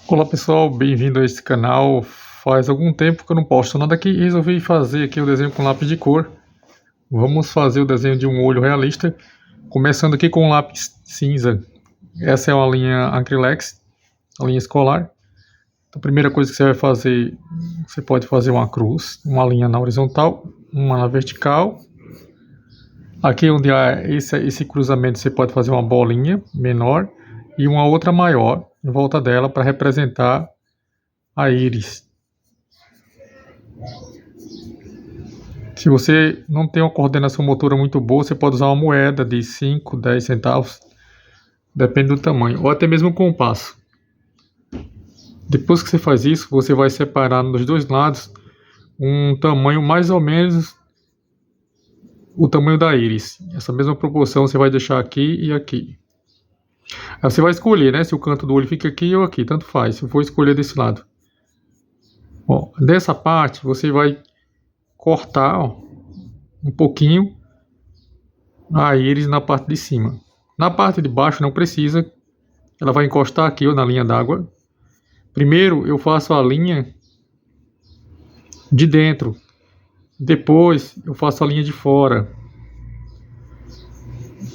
Olá pessoal, bem-vindo a este canal. Faz algum tempo que eu não posto nada aqui e resolvi fazer aqui o desenho com lápis de cor. Vamos fazer o desenho de um olho realista, começando aqui com o lápis cinza. Essa é uma linha Acrylex, a linha escolar. Então, a primeira coisa que você vai fazer, você pode fazer uma cruz, uma linha na horizontal, uma na vertical. Aqui onde há esse cruzamento você pode fazer uma bolinha menor e uma outra maior em volta dela para representar a íris. Se você não tem uma coordenação motora muito boa, você pode usar uma moeda de 5, 10 centavos, depende do tamanho, ou até mesmo um compasso. Depois que você faz isso, você vai separar nos dois lados um tamanho mais ou menos o tamanho da íris. Essa mesma proporção você vai deixar aqui e aqui. Aí você vai escolher, né, se o canto do olho fica aqui ou aqui, tanto faz. Eu vou escolher desse lado. Bom, dessa parte você vai cortar um pouquinho a íris na parte de cima. Na parte de baixo não precisa, ela vai encostar aqui na linha d'água. Primeiro eu faço a linha de dentro, depois eu faço a linha de fora.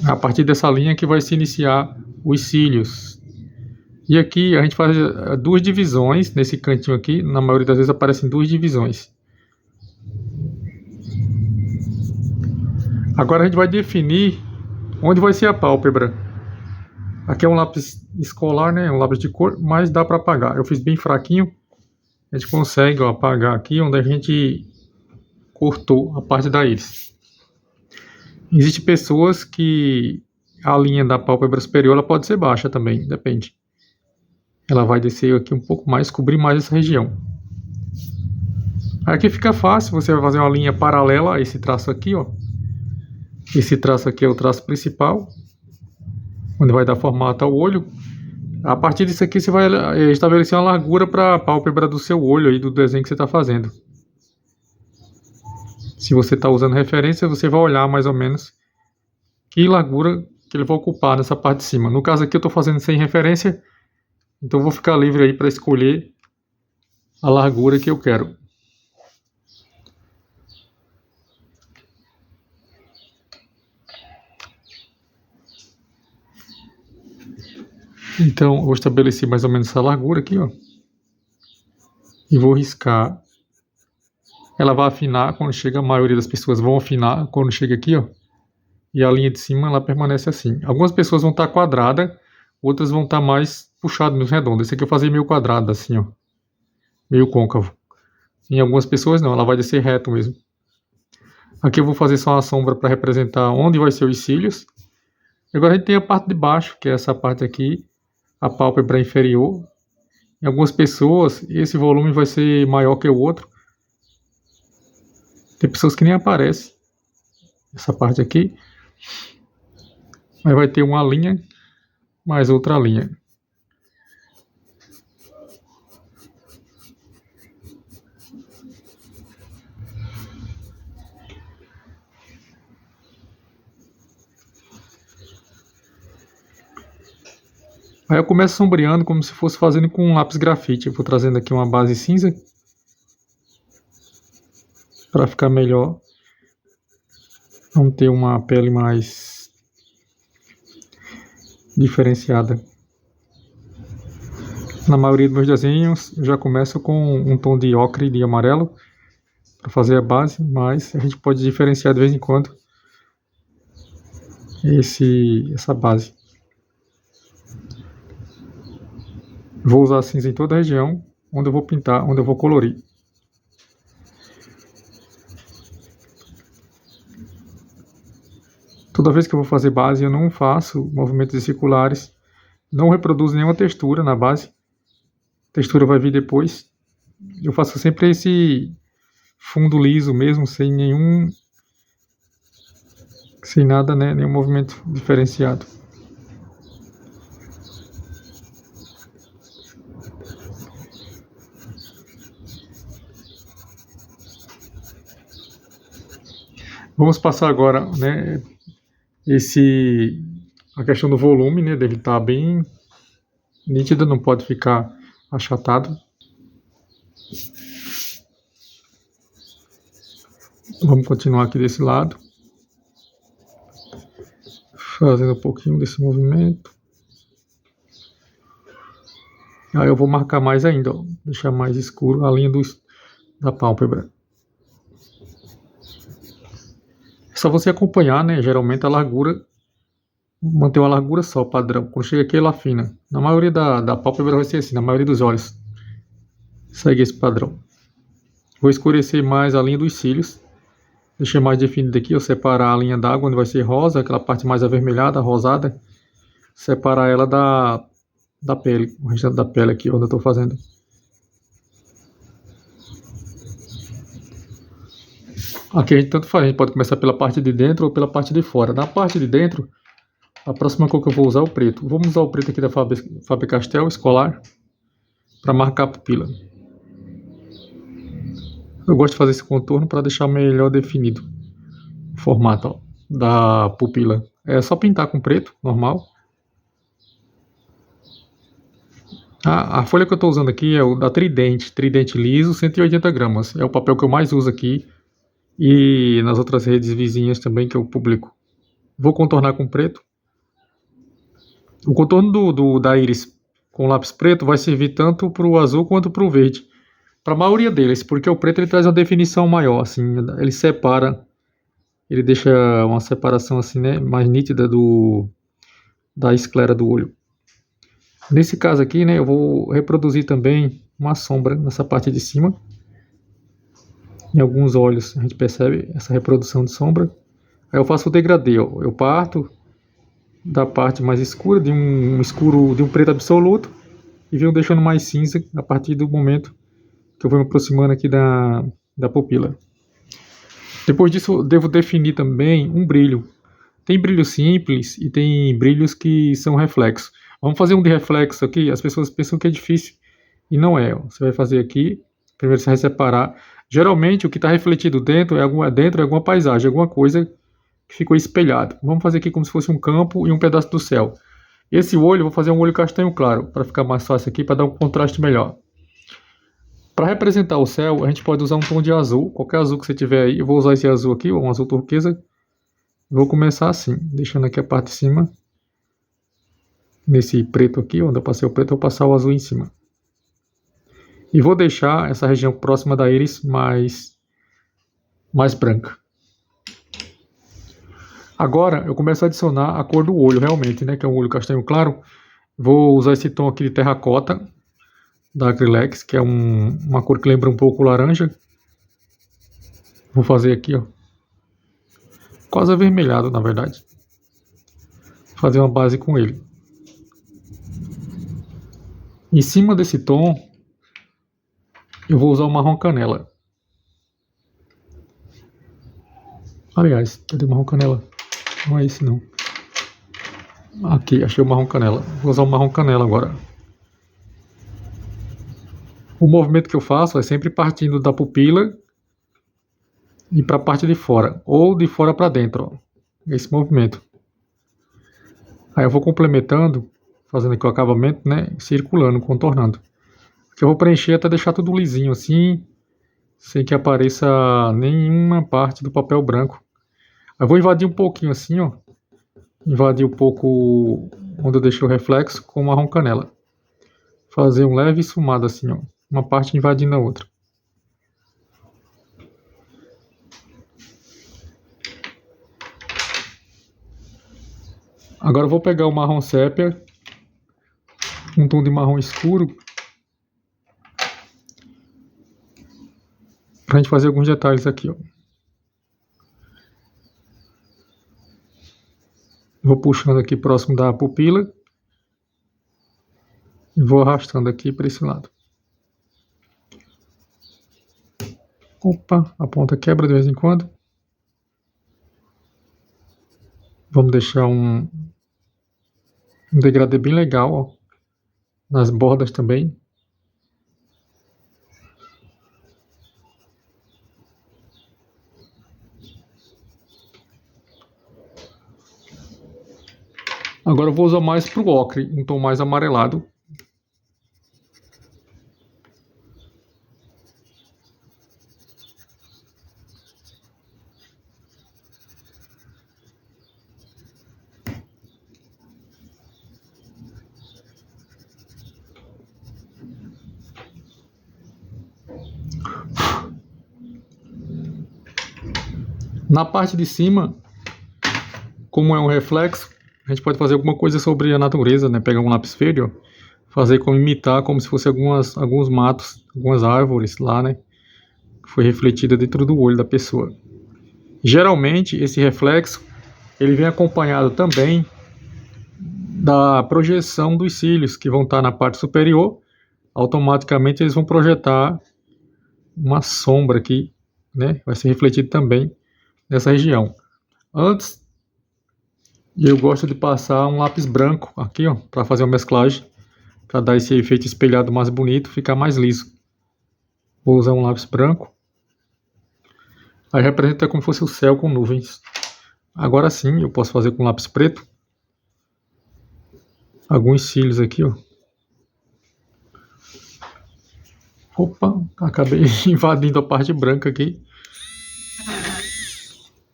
A partir dessa linha que vai se iniciar os cílios. E aqui a gente faz duas divisões, nesse cantinho aqui, na maioria das vezes aparecem duas divisões. Agora a gente vai definir onde vai ser a pálpebra. Aqui é um lápis escolar, né? Um lápis de cor, mas dá para apagar. Eu fiz bem fraquinho. A gente consegue apagar aqui onde a gente cortou a parte da íris. Existem pessoas que a linha da pálpebra superior ela pode ser baixa também, depende. Ela vai descer aqui um pouco mais, cobrir mais essa região. Aqui fica fácil, você vai fazer uma linha paralela a esse traço aqui, ó. Esse traço aqui é o traço principal, onde vai dar formato ao olho. A partir disso aqui você vai estabelecer uma largura para a pálpebra do seu olho aí, do desenho que você está fazendo. Se você está usando referência, você vai olhar mais ou menos que largura que ele vai ocupar nessa parte de cima. No caso aqui eu estou fazendo sem referência, então eu vou ficar livre aí para escolher a largura que eu quero. Então eu vou estabelecer mais ou menos essa largura aqui, ó. E vou riscar. Ela vai afinar quando chega, a maioria das pessoas vão afinar quando chega aqui, ó. E a linha de cima ela permanece assim. Algumas pessoas vão estar quadrada, outras vão estar mais puxado, meio redondo. Esse aqui eu fazia meio quadrado, assim, ó. Meio côncavo. Em algumas pessoas não, ela vai descer reto mesmo. Aqui eu vou fazer só uma sombra para representar onde vai ser os cílios. Agora a gente tem a parte de baixo, que é essa parte aqui, a pálpebra inferior. Em algumas pessoas, esse volume vai ser maior que o outro. Tem pessoas que nem aparecem. Essa parte aqui. Mas vai ter uma linha, mais outra linha. Aí eu começo sombreando como se fosse fazendo com um lápis grafite. Eu vou trazendo aqui uma base cinza para ficar melhor. Vamos ter uma pele mais diferenciada. Na maioria dos meus desenhos eu já começo com um tom de ocre e de amarelo para fazer a base, mas a gente pode diferenciar de vez em quando essa base. Vou usar cinza em toda a região onde eu vou pintar, onde eu vou colorir. Toda vez que eu vou fazer base, eu não faço movimentos circulares, não reproduzo nenhuma textura na base. A textura vai vir depois. Eu faço sempre esse fundo liso mesmo, sem nada, né, nenhum movimento diferenciado. Vamos passar agora, né, a questão do volume, né, dele estar bem nítida, não pode ficar achatado. Vamos continuar aqui desse lado, fazendo um pouquinho desse movimento. Aí eu vou marcar mais ainda, ó, deixar mais escuro a linha da pálpebra. É só você acompanhar, né? Geralmente a largura, manter uma largura só, padrão. Quando chega aqui, ela afina. Na maioria da pálpebra vai ser assim, na maioria dos olhos. Segue esse padrão. Vou escurecer mais a linha dos cílios. Deixar mais definido aqui, eu separar a linha d'água, onde vai ser rosa, aquela parte mais avermelhada, rosada. Separar ela da pele, o restante da pele aqui, onde eu estou fazendo. Aqui a gente tanto faz, a gente pode começar pela parte de dentro ou pela parte de fora. Na parte de dentro, a próxima cor que eu vou usar é o preto. Vamos usar o preto aqui da Faber-Castell escolar para marcar a pupila. Eu gosto de fazer esse contorno para deixar melhor definido o formato, ó, da pupila. É só pintar com preto, normal. A folha que eu estou usando aqui é o da Tridente liso, 180 gramas. É o papel que eu mais uso aqui e nas outras redes vizinhas também que eu publico. Vou contornar com preto. O contorno da íris com lápis preto vai servir tanto para o azul quanto para o verde. Para a maioria deles, porque o preto ele traz uma definição maior, assim, ele separa, ele deixa uma separação assim, né, mais nítida da esclera do olho. Nesse caso aqui, né, eu vou reproduzir também uma sombra nessa parte de cima. Em alguns olhos a gente percebe essa reprodução de sombra. Aí eu faço o degradê, ó. Eu parto da parte mais escura, de um preto absoluto, e venho deixando mais cinza a partir do momento que eu vou me aproximando aqui da pupila. Depois disso, eu devo definir também um brilho. Tem brilho simples e tem brilhos que são reflexos. Vamos fazer um de reflexo aqui. As pessoas pensam que é difícil e não é. Você vai fazer aqui. Primeiro você vai separar. Geralmente o que está refletido dentro é alguma paisagem, alguma coisa que ficou espelhado. Vamos fazer aqui como se fosse um campo e um pedaço do céu. Esse olho, eu vou fazer um olho castanho claro, para ficar mais fácil aqui, para dar um contraste melhor. Para representar o céu, a gente pode usar um tom de azul, qualquer azul que você tiver aí. Eu vou usar esse azul aqui, um azul turquesa. Vou começar assim, deixando aqui a parte de cima. Nesse preto aqui, onde eu passei o preto, eu vou passar o azul em cima. E vou deixar essa região próxima da íris mais branca. Agora eu começo a adicionar a cor do olho realmente, né, que é um olho castanho claro. Vou usar esse tom aqui de terracota da Acrylex, que é uma cor que lembra um pouco o laranja. Vou fazer aqui, ó, quase avermelhado na verdade. Vou fazer uma base com ele. Em cima desse tom eu vou usar o marrom canela. Aliás, cadê o marrom canela? Não é esse não. Aqui, achei o marrom canela. Vou usar o marrom canela agora. O movimento que eu faço é sempre partindo da pupila e para a parte de fora, ou de fora para dentro, ó. Esse movimento. Aí eu vou complementando, fazendo aqui o acabamento, né, circulando, contornando. Aqui eu vou preencher até deixar tudo lisinho assim, sem que apareça nenhuma parte do papel branco. Eu vou invadir um pouquinho assim, ó. Invadir um pouco onde eu deixei o reflexo com marrom canela. Fazer um leve esfumado assim, ó. Uma parte invadindo a outra. Agora eu vou pegar o marrom sépia, um tom de marrom escuro, pra gente fazer alguns detalhes aqui, ó. Vou puxando aqui próximo da pupila e vou arrastando aqui para esse lado. Opa, a ponta quebra de vez em quando. Vamos deixar um degradê bem legal, ó, nas bordas também. Agora eu vou usar mais para o ocre, um tom mais amarelado. Na parte de cima, como é um reflexo, a gente pode fazer alguma coisa sobre a natureza, né? Pegar um lápis verde, ó, fazer como imitar, como se fosse alguns matos, algumas árvores lá, né? Que foi refletida dentro do olho da pessoa. Geralmente, esse reflexo, ele vem acompanhado também da projeção dos cílios, que vão estar na parte superior. Automaticamente eles vão projetar uma sombra aqui, né? Vai ser refletido também nessa região. Antes, eu gosto de passar um lápis branco aqui, ó, para fazer uma mesclagem, para dar esse efeito espelhado mais bonito, ficar mais liso. Vou usar um lápis branco. Aí representa como se fosse o céu com nuvens. Agora sim, eu posso fazer com lápis preto alguns cílios aqui, ó. Opa, acabei invadindo a parte branca aqui.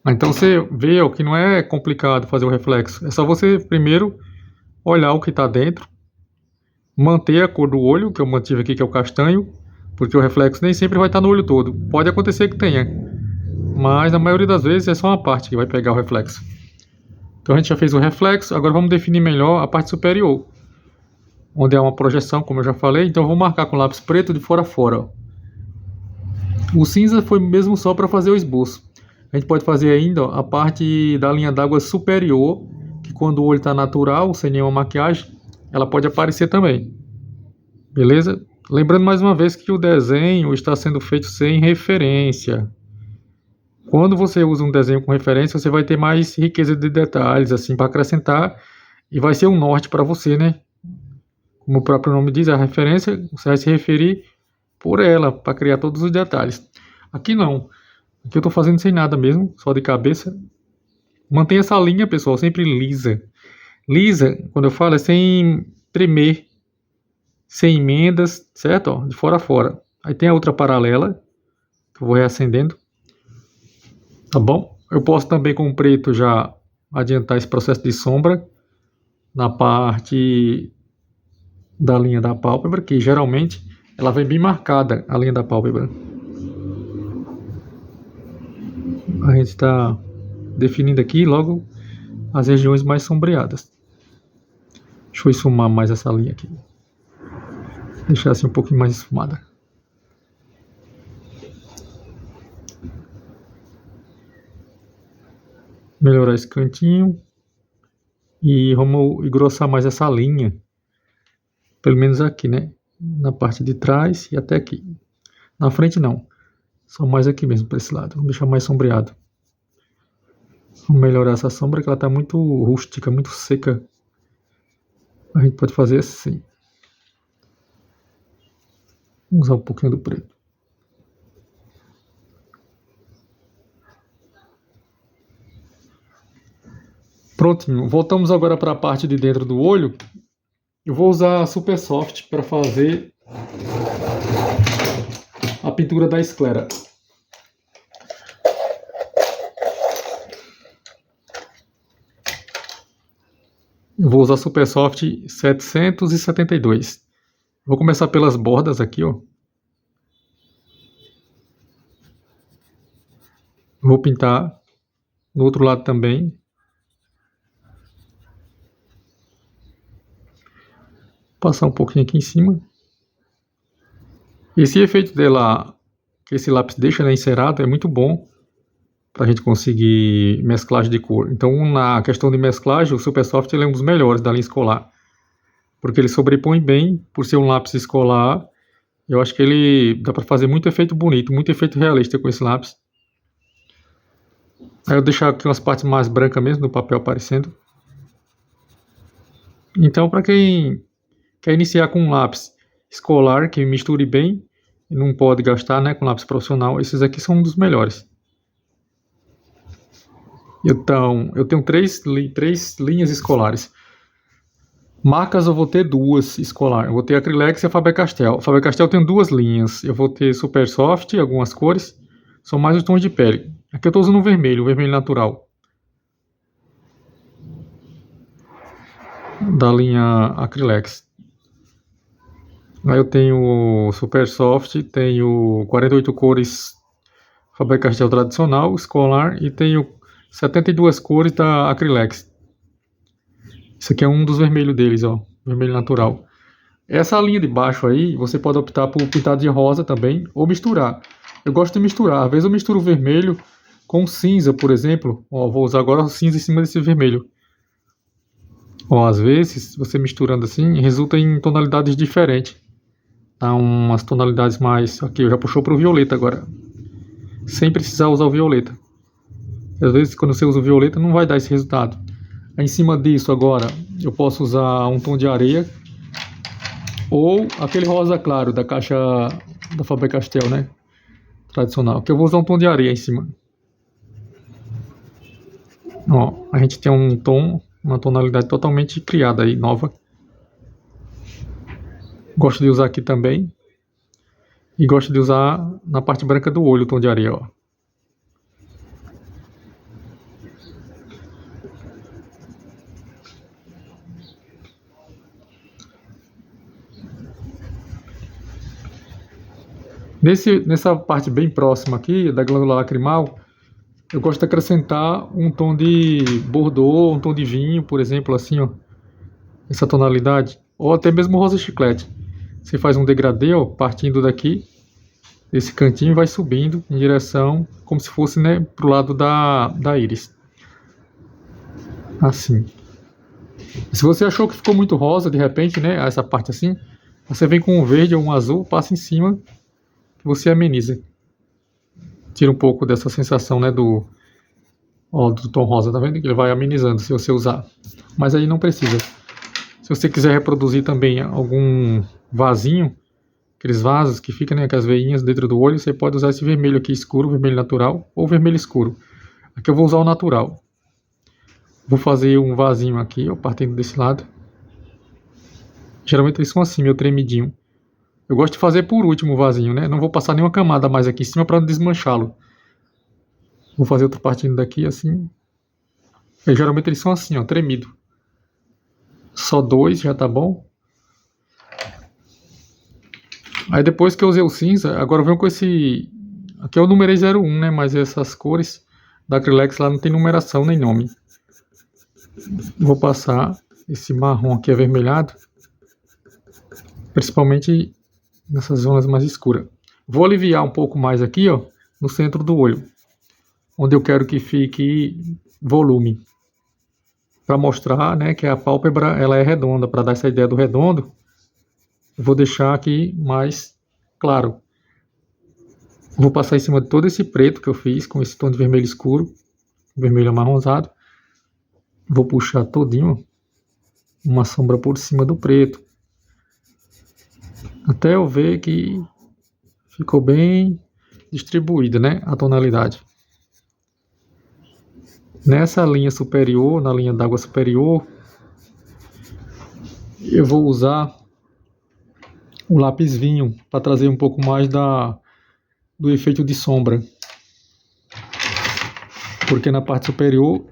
Então você vê ó, que não é complicado fazer o reflexo. É só você primeiro olhar o que está dentro, manter a cor do olho, que eu mantive aqui, que é o castanho, porque o reflexo nem sempre vai estar no olho todo. Pode acontecer que tenha, mas na maioria das vezes é só uma parte que vai pegar o reflexo. Então a gente já fez o reflexo, agora vamos definir melhor a parte superior, onde há uma projeção, como eu já falei. Então eu vou marcar com lápis preto de fora a fora, ó. O cinza foi mesmo só para fazer o esboço. A gente pode fazer ainda ó, a parte da linha d'água superior, que quando o olho está natural, sem nenhuma maquiagem, ela pode aparecer também. Beleza? Lembrando mais uma vez que o desenho está sendo feito sem referência. Quando você usa um desenho com referência, você vai ter mais riqueza de detalhes assim para acrescentar e vai ser um norte para você, né? Como o próprio nome diz, a referência, você vai se referir por ela para criar todos os detalhes. Aqui não. Aqui eu estou fazendo sem nada mesmo, só de cabeça. Mantenha essa linha, pessoal, sempre lisa. Lisa, quando eu falo, é sem tremer, sem emendas, certo? Ó, de fora a fora. Aí tem a outra paralela, que eu vou reacendendo. Tá bom? Eu posso também com o preto já adiantar esse processo de sombra na parte da linha da pálpebra, que geralmente ela vem bem marcada, a linha da pálpebra. A gente está definindo aqui logo as regiões mais sombreadas. Deixa eu esfumar mais essa linha aqui. Deixar assim um pouquinho mais esfumada. Melhorar esse cantinho. E vamos engrossar mais essa linha. Pelo menos aqui, né? Na parte de trás e até aqui. Na frente não. Só mais aqui mesmo, para esse lado. Vamos deixar mais sombreado. Vamos melhorar essa sombra, que ela está muito rústica, muito seca. A gente pode fazer assim. Vamos usar um pouquinho do preto. Prontinho. Voltamos agora para a parte de dentro do olho. Eu vou usar a Super Soft para fazer a pintura da esclera. Eu vou usar Super Soft 772. Vou começar pelas bordas aqui, ó. Vou pintar no outro lado também. Passar um pouquinho aqui em cima. Esse efeito dela, que esse lápis deixa, né, encerado, é muito bom para a gente conseguir mesclagem de cor. Então, na questão de mesclagem, o Super Soft ele é um dos melhores da linha escolar, porque ele sobrepõe bem, por ser um lápis escolar. Eu acho que ele dá para fazer muito efeito bonito, muito efeito realista com esse lápis. Aí eu deixar aqui umas partes mais brancas mesmo do papel aparecendo. Então, para quem quer iniciar com um lápis escolar que misture bem e não pode gastar, né, com lápis profissional, esses aqui são um dos melhores. Então, eu tenho três linhas escolares. Marcas eu vou ter duas escolar. Eu vou ter a Acrylex e a Faber-Castell. A Faber-Castell tem duas linhas. Eu vou ter Super Soft, algumas cores. São mais os tons de pele. Aqui eu estou usando o vermelho natural. Da linha Acrylex. Aí eu tenho Super Soft, tenho 48 cores Faber-Castell tradicional, escolar, e tenho 72 cores da Acrylex. Esse aqui é um dos vermelhos deles, ó, vermelho natural. Essa linha de baixo aí, você pode optar por pintar de rosa também, ou misturar. Eu gosto de misturar, às vezes eu misturo o vermelho com cinza, por exemplo. Ó, vou usar agora o cinza em cima desse vermelho. Ó, às vezes, você misturando assim, resulta em tonalidades diferentes. Dá umas tonalidades mais... Aqui, eu já puxou para o violeta agora. Sem precisar usar o violeta. Às vezes, quando você usa o violeta, não vai dar esse resultado. Aí, em cima disso, agora, eu posso usar um tom de areia. Ou aquele rosa claro da caixa da Faber-Castell, né? Tradicional. Que eu vou usar um tom de areia em cima. Ó, a gente tem um tom, uma tonalidade totalmente criada aí, nova. Gosto de usar aqui também. E gosto de usar na parte branca do olho o tom de areia, ó. Nessa parte bem próxima aqui, da glândula lacrimal, eu gosto de acrescentar um tom de bordeaux, um tom de vinho, por exemplo, assim, ó. Essa tonalidade. Ou até mesmo rosa chiclete. Você faz um degradê, ó, partindo daqui, desse cantinho, e vai subindo em direção, como se fosse, né, pro lado da íris. Assim. Se você achou que ficou muito rosa, de repente, né, essa parte assim, você vem com um verde ou um azul, passa em cima, que você ameniza. Tira um pouco dessa sensação, né, do tom rosa, tá vendo? Que ele vai amenizando se você usar. Mas aí não precisa. Se você quiser reproduzir também algum vasinho, aqueles vasos que ficam, né, com as veinhas dentro do olho, você pode usar esse vermelho aqui escuro, vermelho natural, ou vermelho escuro. Aqui eu vou usar o natural. Vou fazer um vasinho aqui, ó, partindo desse lado. Geralmente eles são assim, meio tremidinho. Eu gosto de fazer por último o vasinho, né? Não vou passar nenhuma camada mais aqui em cima para não desmanchá-lo. Vou fazer outro partindo daqui, assim. E geralmente eles são assim, ó, tremido. Só 2 já tá bom. Aí depois que eu usei o cinza, agora eu venho com esse... Aqui eu numerei 01, né? Mas essas cores da Acrylex lá não tem numeração nem nome. Vou passar esse marrom aqui avermelhado. Principalmente nessas zonas mais escuras. Vou aliviar um pouco mais aqui, ó, no centro do olho, onde eu quero que fique volume, para mostrar, né, que a pálpebra ela é redonda. Para dar essa ideia do redondo, eu vou deixar aqui mais claro. Vou passar em cima de todo esse preto que eu fiz com esse tom de vermelho escuro, vermelho amarronzado. Vou puxar todinho uma sombra por cima do preto, até eu ver que ficou bem distribuída, né, a tonalidade. Nessa linha superior, na linha d'água superior, eu vou usar o lápis vinho para trazer um pouco mais do efeito de sombra. Porque na parte superior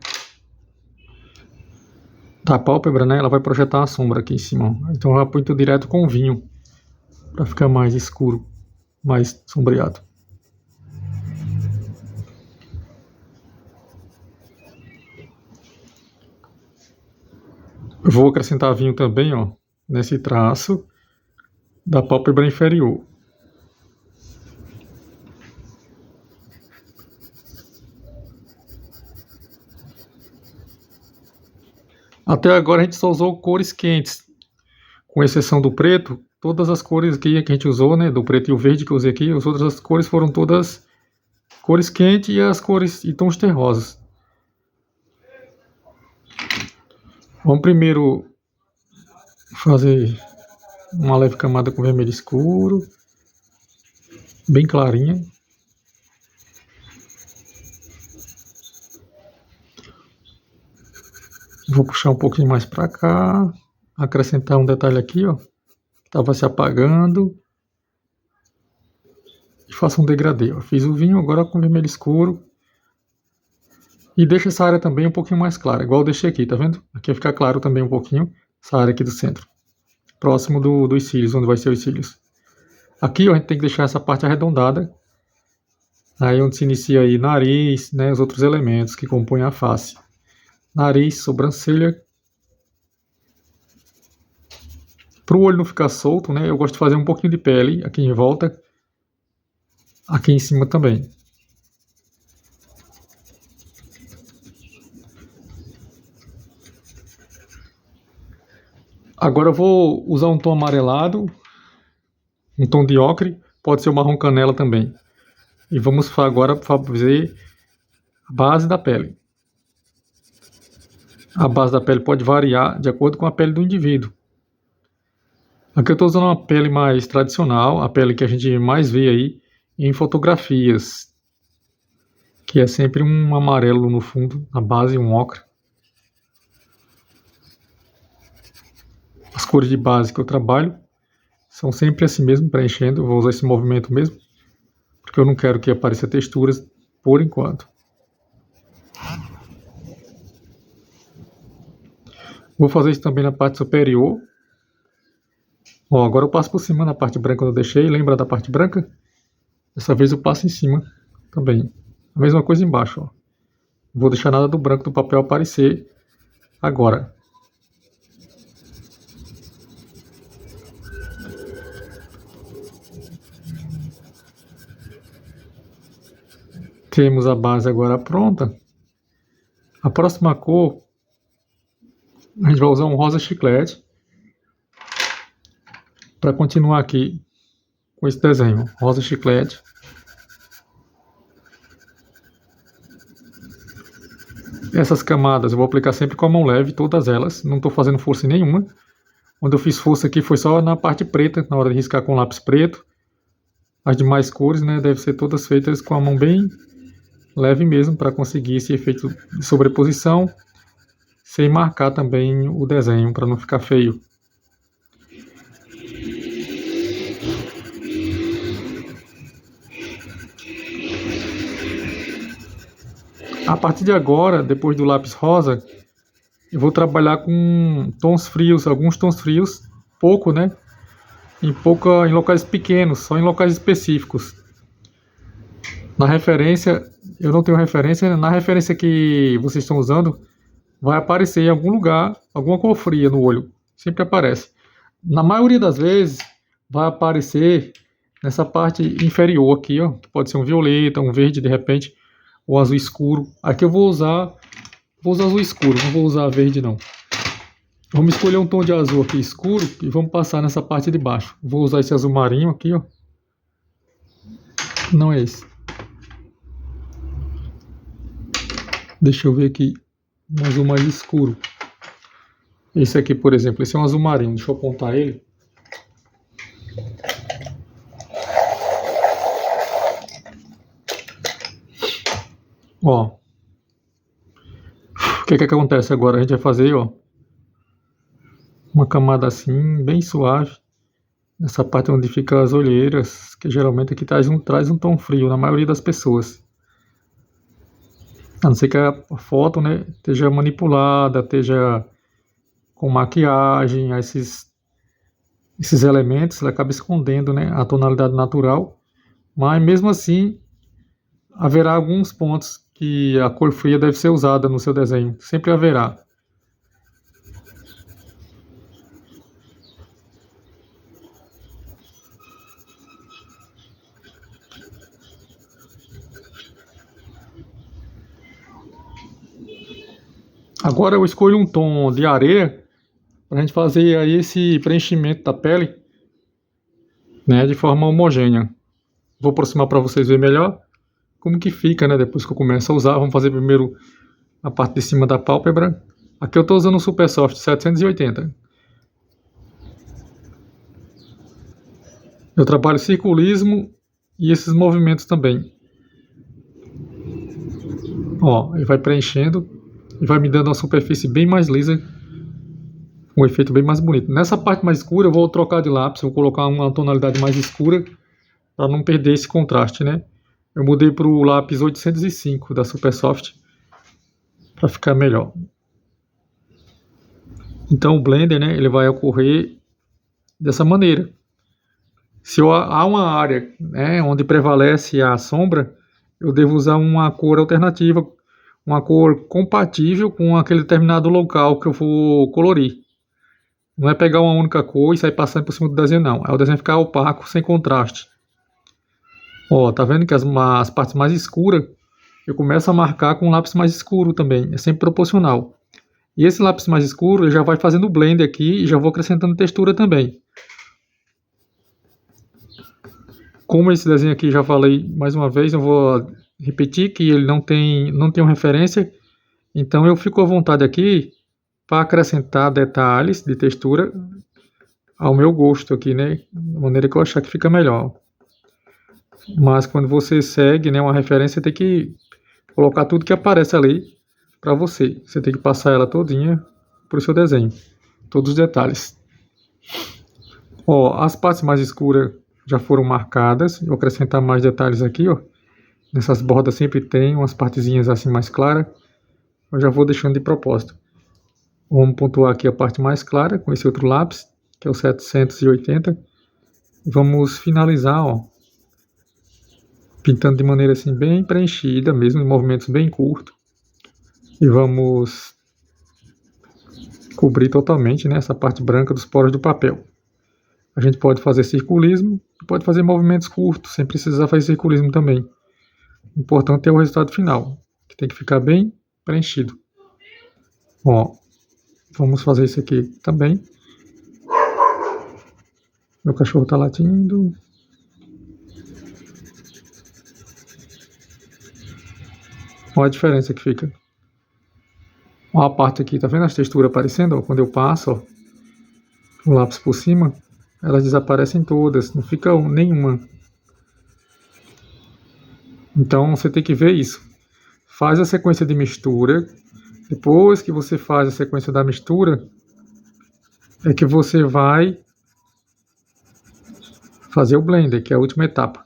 da pálpebra, né, ela vai projetar a sombra aqui em cima. Então eu aponto direto com o vinho para ficar mais escuro, mais sombreado. Eu vou acrescentar vinho também, ó, nesse traço da pálpebra inferior. Até agora a gente só usou cores quentes, com exceção do preto. Todas as cores que a gente usou, né, do preto e o verde que eu usei aqui, as outras cores foram todas cores quentes e as cores e tons terrosos. Vamos primeiro fazer uma leve camada com vermelho escuro, bem clarinha. Vou puxar um pouquinho mais para cá, acrescentar um detalhe aqui, ó, que estava se apagando. E faço um degradê, ó. Fiz o vinho agora com vermelho escuro. E deixa essa área também um pouquinho mais clara, igual eu deixei aqui, tá vendo? Aqui vai ficar claro também um pouquinho, essa área aqui do centro. Próximo dos cílios, onde vai ser os cílios. Aqui, ó, a gente tem que deixar essa parte arredondada. Aí onde se inicia aí nariz, né, os outros elementos que compõem a face. Nariz, sobrancelha. Para o olho não ficar solto, né, eu gosto de fazer um pouquinho de pele aqui em volta, aqui em cima também. Agora eu vou usar um tom amarelado, um tom de ocre, pode ser o marrom canela também. E vamos agora fazer a base da pele. A base da pele pode variar de acordo com a pele do indivíduo. Aqui eu estou usando uma pele mais tradicional, a pele que a gente mais vê aí em fotografias, que é sempre um amarelo no fundo, na base um ocre. As cores de base que eu trabalho são sempre assim mesmo, preenchendo. Eu vou usar esse movimento mesmo, porque eu não quero que apareça texturas por enquanto. Vou fazer isso também na parte superior. Ó, agora eu passo por cima na parte branca que eu deixei. Lembra da parte branca? Dessa vez eu passo em cima também. A mesma coisa embaixo. Ó. Não vou deixar nada do branco do papel aparecer agora. Temos a base agora pronta. A próxima cor, a gente vai usar um rosa chiclete para continuar aqui com esse desenho. Rosa chiclete. Essas camadas eu vou aplicar sempre com a mão leve, todas elas. Não estou fazendo força em nenhuma. Onde eu fiz força aqui foi só na parte preta, na hora de riscar com lápis preto. As demais cores, né, devem ser todas feitas com a mão bem leve mesmo, para conseguir esse efeito de sobreposição, sem marcar também o desenho, para não ficar feio. A partir de agora, depois do lápis rosa, eu vou trabalhar com tons frios, alguns tons frios, pouco, né? Em locais pequenos, só em locais específicos. Na referência, eu não tenho referência, na referência que vocês estão usando, vai aparecer em algum lugar, alguma cor fria no olho, sempre aparece. Na maioria das vezes, vai aparecer nessa parte inferior aqui, ó, que pode ser um violeta, um verde de repente, ou azul escuro. Aqui eu vou usar azul escuro, não vou usar verde não. Vamos escolher um tom de azul aqui escuro e vamos passar nessa parte de baixo. Vou usar esse azul marinho aqui, ó. Não é esse. Deixa eu ver aqui um azul mais escuro. Esse aqui, por exemplo, esse é um azul marinho. Deixa eu apontar ele. Ó. O que acontece agora? A gente vai fazer, ó, uma camada assim, bem suave. Nessa parte onde ficam as olheiras, que geralmente aqui traz um tom frio na maioria das pessoas. A não ser que a foto, né, esteja manipulada, esteja com maquiagem, esses elementos, ela acaba escondendo, né, a tonalidade natural. Mas mesmo assim, haverá alguns pontos que a cor fria deve ser usada no seu desenho. Sempre haverá. Agora eu escolho um tom de areia para a gente fazer aí esse preenchimento da pele, né, de forma homogênea. Vou aproximar para vocês verem melhor como que fica, né, depois que eu começo a usar. Vamos fazer primeiro a parte de cima da pálpebra. Aqui eu estou usando o Super Soft 780. Eu trabalho circulismo e esses movimentos também. Ó, ele vai preenchendo e vai me dando uma superfície bem mais lisa, um efeito bem mais bonito. Nessa parte mais escura eu vou trocar de lápis, vou colocar uma tonalidade mais escura para não perder esse contraste, né? Eu mudei para o lápis 805 da Supersoft para ficar melhor. Então o blender, né, ele vai ocorrer dessa maneira. Se há uma área, né, onde prevalece a sombra, eu devo usar uma cor alternativa, uma cor compatível com aquele determinado local que eu vou colorir. Não é pegar uma única cor e sair passando por cima do desenho, não. É o desenho ficar opaco, sem contraste. Ó, tá vendo que as partes mais escuras, eu começo a marcar com um lápis mais escuro também. É sempre proporcional. E esse lápis mais escuro, eu já vai fazendo o blend aqui e já vou acrescentando textura também. Como esse desenho aqui já falei mais uma vez, eu vou repetir que ele não tem uma referência. Então eu fico à vontade aqui para acrescentar detalhes de textura ao meu gosto aqui, né? Da maneira que eu achar que fica melhor. Mas quando você segue, né, uma referência, tem que colocar tudo que aparece ali para você. Você tem que passar ela todinha para o seu desenho. Todos os detalhes. Ó, as partes mais escuras já foram marcadas. Vou acrescentar mais detalhes aqui, ó. Nessas bordas sempre tem umas partezinhas assim mais claras. Eu já vou deixando de propósito. Vamos pontuar aqui a parte mais clara com esse outro lápis, que é o 780. Vamos finalizar, ó, pintando de maneira assim bem preenchida, mesmo em movimentos bem curtos. E vamos cobrir totalmente, né, essa parte branca dos poros do papel. A gente pode fazer circulismo, pode fazer movimentos curtos, sem precisar fazer circulismo também. O importante é o resultado final, que tem que ficar bem preenchido. Ó, vamos fazer isso aqui também. Meu cachorro está latindo. Olha a diferença que fica. Olha a parte aqui, tá vendo as texturas aparecendo? Ó, quando eu passo, ó, o lápis por cima, elas desaparecem todas, não fica nenhuma. Então você tem que ver isso. Faz a sequência de mistura. Depois que você faz a sequência da mistura, é que você vai fazer o blender, que é a última etapa.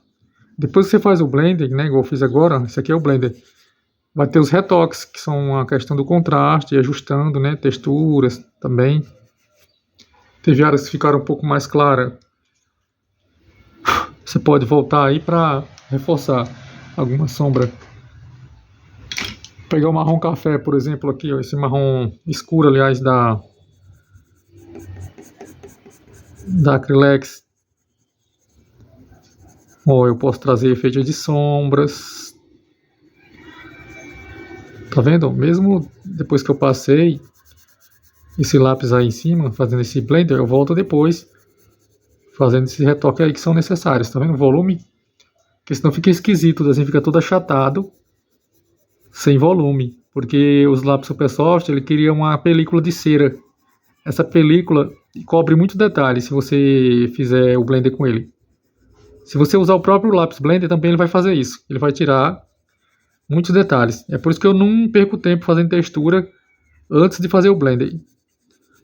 Depois que você faz o blender, né, igual eu fiz agora, esse aqui é o blender. Vai ter os retoques, que são a questão do contraste, ajustando, né, texturas também. Teve áreas que ficaram um pouco mais claras. Você pode voltar aí para reforçar alguma sombra. Vou pegar o marrom café, por exemplo, aqui, ó, esse marrom escuro, aliás, da Acrylex. Ó, eu posso trazer efeitos de sombras. Tá vendo? Mesmo depois que eu passei esse lápis aí em cima, fazendo esse blender, eu volto depois, fazendo esse retoque aí que são necessários. Tá vendo o volume? Porque senão fica esquisito, o desenho fica todo achatado, sem volume. Porque os lápis Supersoft, ele queria uma película de cera. Essa película cobre muito detalhe se você fizer o blender com ele. Se você usar o próprio lápis blender, também ele vai fazer isso. Ele vai tirar muitos detalhes. É por isso que eu não perco tempo fazendo textura antes de fazer o blender.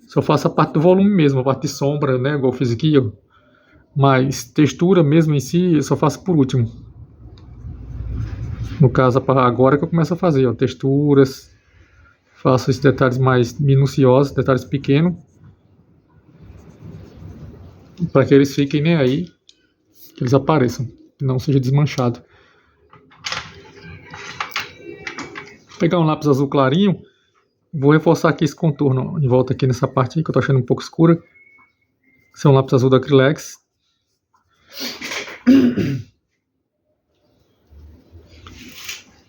Só faço a parte do volume mesmo, a parte de sombra, né, igual eu fiz aqui, ó. Mas textura mesmo em si, eu só faço por último. No caso, agora que eu começo a fazer, ó, texturas. Faço esses detalhes mais minuciosos, detalhes pequenos. Para que eles fiquem nem aí, que eles apareçam, que não seja desmanchado. Vou pegar um lápis azul clarinho. Vou reforçar aqui esse contorno em volta aqui nessa parte aí, que eu tô achando um pouco escura. Esse é um lápis azul da Acrylex.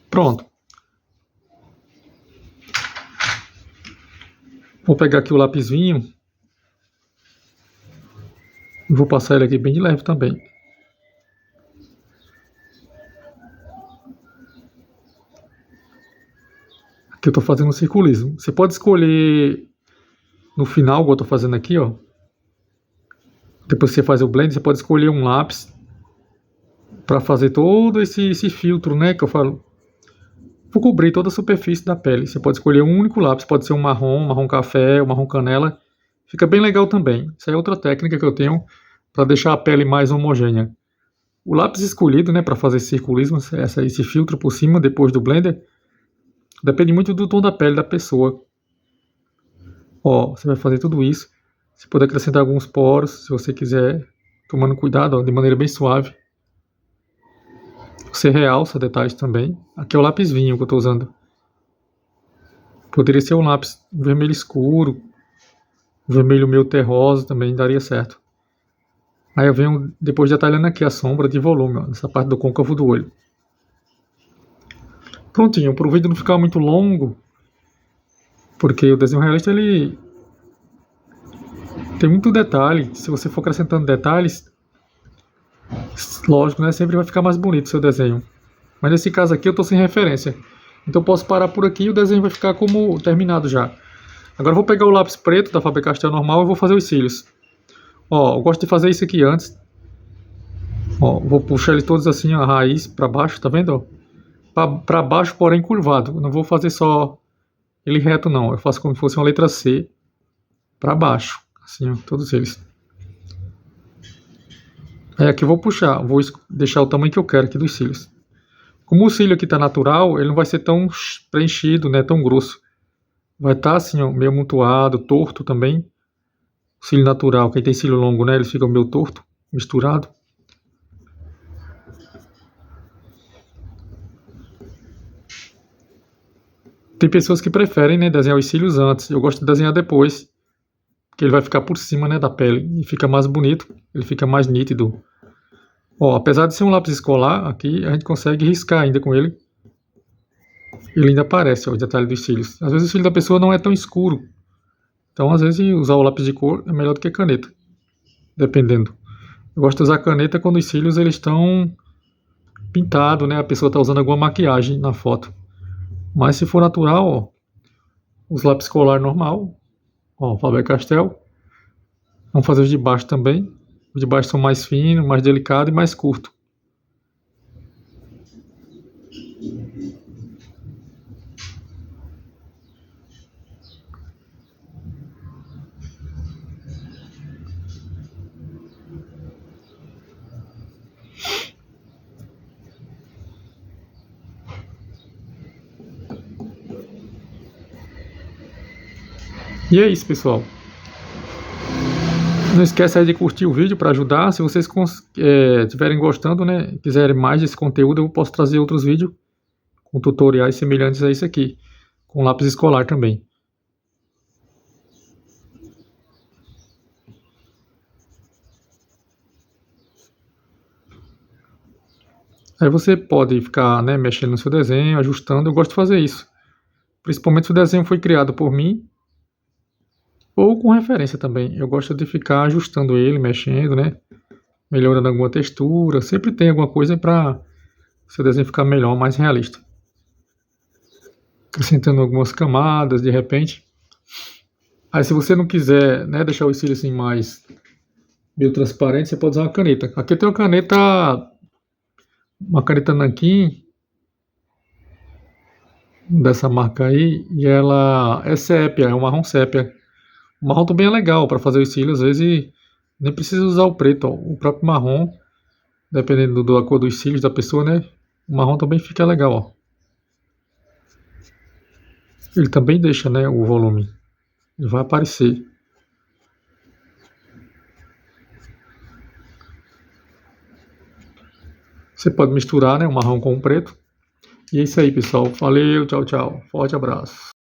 Pronto. Vou pegar aqui o lápis vinho. E vou passar ele aqui bem de leve também. Aqui eu tô fazendo um circulismo. Você pode escolher no final, igual eu tô fazendo aqui, ó. Depois que você faz o blend, você pode escolher um lápis para fazer todo esse filtro, né, que eu falo. Vou cobrir toda a superfície da pele. Você pode escolher um único lápis, pode ser um marrom café, um marrom canela. Fica bem legal também. Isso é outra técnica que eu tenho para deixar a pele mais homogênea. O lápis escolhido, né, para fazer esse circulismo, esse filtro por cima, depois do blender, depende muito do tom da pele da pessoa. Ó, você vai fazer tudo isso. Você pode acrescentar alguns poros, se você quiser, tomando cuidado, ó, de maneira bem suave. Você realça detalhes também. Aqui é o lápis vinho que eu estou usando. Poderia ser um lápis vermelho escuro, vermelho meio terroso também daria certo. Aí eu venho depois detalhando aqui a sombra de volume, ó, nessa parte do côncavo do olho. Prontinho, para o vídeo não ficar muito longo, porque o desenho realista ele tem muito detalhe. Se você for acrescentando detalhes, lógico, né, sempre vai ficar mais bonito o seu desenho. Mas nesse caso aqui eu estou sem referência. Então eu posso parar por aqui e o desenho vai ficar como terminado já. Agora eu vou pegar o lápis preto da Faber-Castell normal e vou fazer os cílios. Ó, eu gosto de fazer isso aqui antes. Ó, vou puxar ele todos assim, a raiz para baixo, tá vendo? Para baixo, porém curvado. Eu não vou fazer só ele reto não. Eu faço como se fosse uma letra C para baixo, assim, ó, todos eles. Aí aqui eu vou puxar, vou deixar o tamanho que eu quero aqui dos cílios. Como o cílio aqui tá natural, ele não vai ser tão preenchido, né, tão grosso. Vai estar assim, ó, meio amontoado, torto também. O cílio natural, quem tem cílio longo, né, ele fica meio torto, misturado. Tem pessoas que preferem, né, desenhar os cílios antes. Eu gosto de desenhar depois, porque ele vai ficar por cima, né, da pele e fica mais bonito, ele fica mais nítido. Ó, apesar de ser um lápis escolar, aqui a gente consegue riscar ainda com ele. Ele ainda aparece, ó, o detalhe dos cílios. Às vezes o cílio da pessoa não é tão escuro, então às vezes usar o lápis de cor é melhor do que caneta, dependendo. Eu gosto de usar caneta quando os cílios eles estão pintados, né, a pessoa está usando alguma maquiagem na foto. Mas se for natural, ó, os lápis escolar normal, ó, Faber-Castell. Vamos fazer os de baixo também. Os de baixo são mais finos, mais delicados e mais curtos. E é isso, pessoal. Não esquece aí de curtir o vídeo para ajudar. Se vocês estiverem gostando, né, quiserem mais desse conteúdo, eu posso trazer outros vídeos com tutoriais semelhantes a esse aqui, com lápis escolar também. Aí você pode ficar, né, mexendo no seu desenho, ajustando. Eu gosto de fazer isso. Principalmente se o desenho foi criado por mim ou com referência também. Eu gosto de ficar ajustando ele, mexendo, né, melhorando alguma textura. Sempre tem alguma coisa para o seu desenho ficar melhor, mais realista. Acrescentando algumas camadas de repente. Aí se você não quiser, né, deixar os cílios assim mais meio transparente, você pode usar uma caneta. Aqui eu tenho uma caneta nanquim dessa marca aí, e ela é sépia, é um marrom sépia. O marrom também é legal para fazer os cílios, às vezes nem precisa usar o preto, ó. O próprio marrom, dependendo da cor dos cílios da pessoa, né, o marrom também fica legal, ó. Ele também deixa, né, o volume, ele vai aparecer. Você pode misturar, né, o marrom com o preto. E é isso aí, pessoal. Valeu, tchau, tchau. Forte abraço.